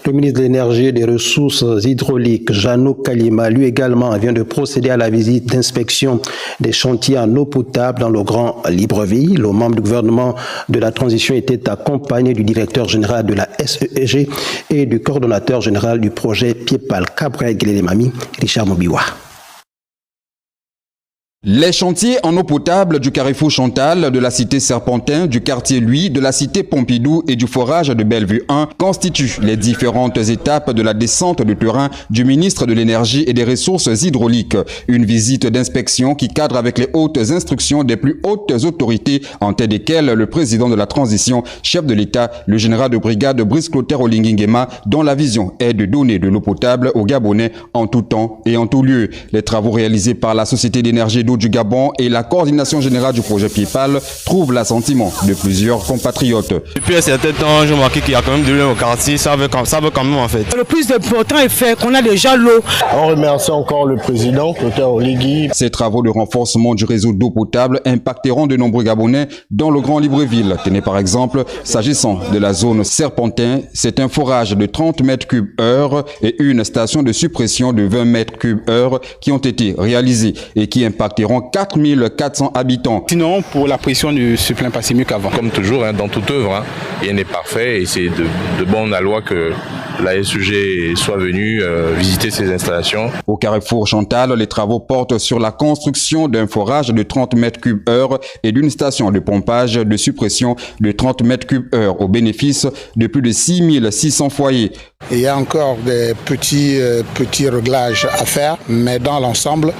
Le ministre de l'Énergie et des Ressources hydrauliques, Jeannot Kalima, lui également vient de procéder à la visite d'inspection des chantiers en eau potable dans le Grand Libreville. Le membre du gouvernement de la transition était accompagné du directeur général de la SEG et du coordonnateur général du projet Piepal Cabrel Guélémami, Richard Mobiwa. Les chantiers en eau potable du Carrefour Chantal, de la cité Serpentin, du quartier Louis, de la cité Pompidou et du forage de Bellevue 1 constituent les différentes étapes de la descente de terrain du ministre de l'Énergie et des Ressources hydrauliques. Une visite d'inspection qui cadre avec les hautes instructions des plus hautes autorités, en tête desquelles le président de la transition, chef de l'État, le général de brigade Brice Clotaire Olingi Nguema, dont la vision est de donner de l'eau potable aux Gabonais en tout temps et en tout lieu. Les travaux réalisés par la Société d'énergie du Gabon et la coordination générale du projet Piepal trouvent l'assentiment de plusieurs compatriotes. Depuis un certain temps, je remarque qu'il y a quand même de l'eau au quartier, ça veut quand même en fait. Le plus important est fait qu'on a déjà l'eau. On remercie encore le président Clotaire Olingi. Ces travaux de renforcement du réseau d'eau potable impacteront de nombreux Gabonais dans le Grand Libreville. Tenez par exemple, s'agissant de la zone Serpentin, c'est un forage de 30 mètres cubes heure et une station de suppression de 20 mètres cubes heure qui ont été réalisés et qui impacteront 4400 habitants. Sinon, pour la pression ne se plaint pas si mieux qu'avant. Comme toujours, dans toute œuvre, rien n'est parfait et c'est de bonne loi que la SEG soit venue visiter ces installations. Au Carrefour Chantal, les travaux portent sur la construction d'un forage de 30 mètres cubes heure et d'une station de pompage de suppression de 30 mètres cubes heure au bénéfice de plus de 6600 foyers. Il y a encore des petits réglages à faire, mais dans l'ensemble,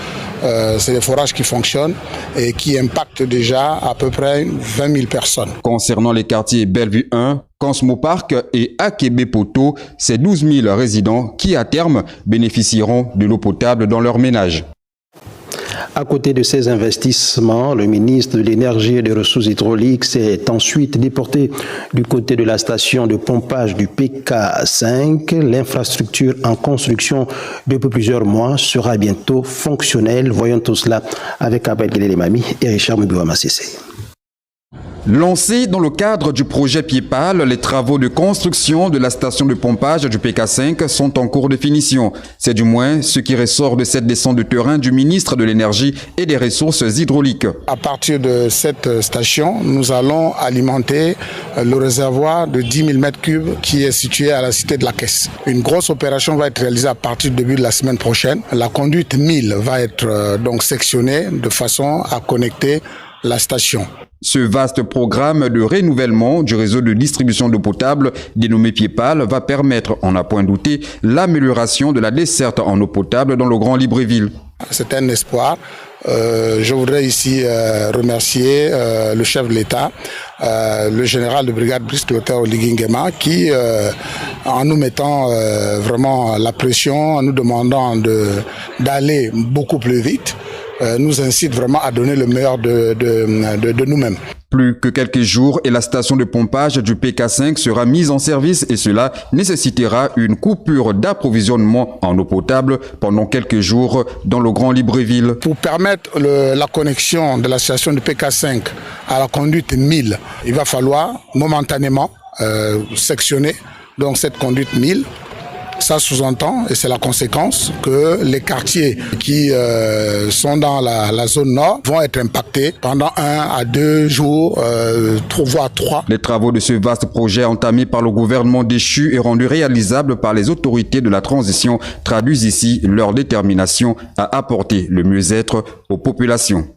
c'est des forages qui fonctionnent et qui impactent déjà à peu près 20 000 personnes. Concernant les quartiers Bellevue 1, Cosmo Park et Akebe Poto, c'est 12 000 résidents qui, à terme, bénéficieront de l'eau potable dans leur ménage. À côté de ces investissements, le ministre de l'Énergie et des Ressources hydrauliques s'est ensuite déporté du côté de la station de pompage du PK5. L'infrastructure en construction depuis plusieurs mois sera bientôt fonctionnelle. Voyons tout cela avec Abel Guélémami et Richard Mbouama-Sessé. Lancés dans le cadre du projet Piepal, les travaux de construction de la station de pompage du PK5 sont en cours de finition. C'est du moins ce qui ressort de cette descente de terrain du ministre de l'Énergie et des Ressources hydrauliques. À partir de cette station, nous allons alimenter le réservoir de 10 000 m3 qui est situé à la cité de la Caisse. Une grosse opération va être réalisée à partir du début de la semaine prochaine. La conduite 1000 va être donc sectionnée de façon à connecter la station. Ce vaste programme de renouvellement du réseau de distribution d'eau potable dénommé Piepal va permettre, on n'a point douté, l'amélioration de la desserte en eau potable dans le Grand Libreville. C'est un espoir. Je voudrais ici remercier le chef de l'État, le général de brigade Brice Clotaire Olingi Nguema, qui, en nous mettant vraiment la pression, en nous demandant d'aller beaucoup plus vite, nous incite vraiment à donner le meilleur de nous-mêmes. Plus que quelques jours et la station de pompage du PK5 sera mise en service et cela nécessitera une coupure d'approvisionnement en eau potable pendant quelques jours dans le Grand Libreville. Pour permettre la connexion de la station du PK5 à la conduite 1000, il va falloir momentanément sectionner donc cette conduite 1000. Ça sous-entend, et c'est la conséquence, que les quartiers qui sont dans la zone nord vont être impactés pendant 1 à 2 jours, voire 3. Les travaux de ce vaste projet entamé par le gouvernement déchu et rendu réalisable par les autorités de la transition traduisent ici leur détermination à apporter le mieux-être aux populations.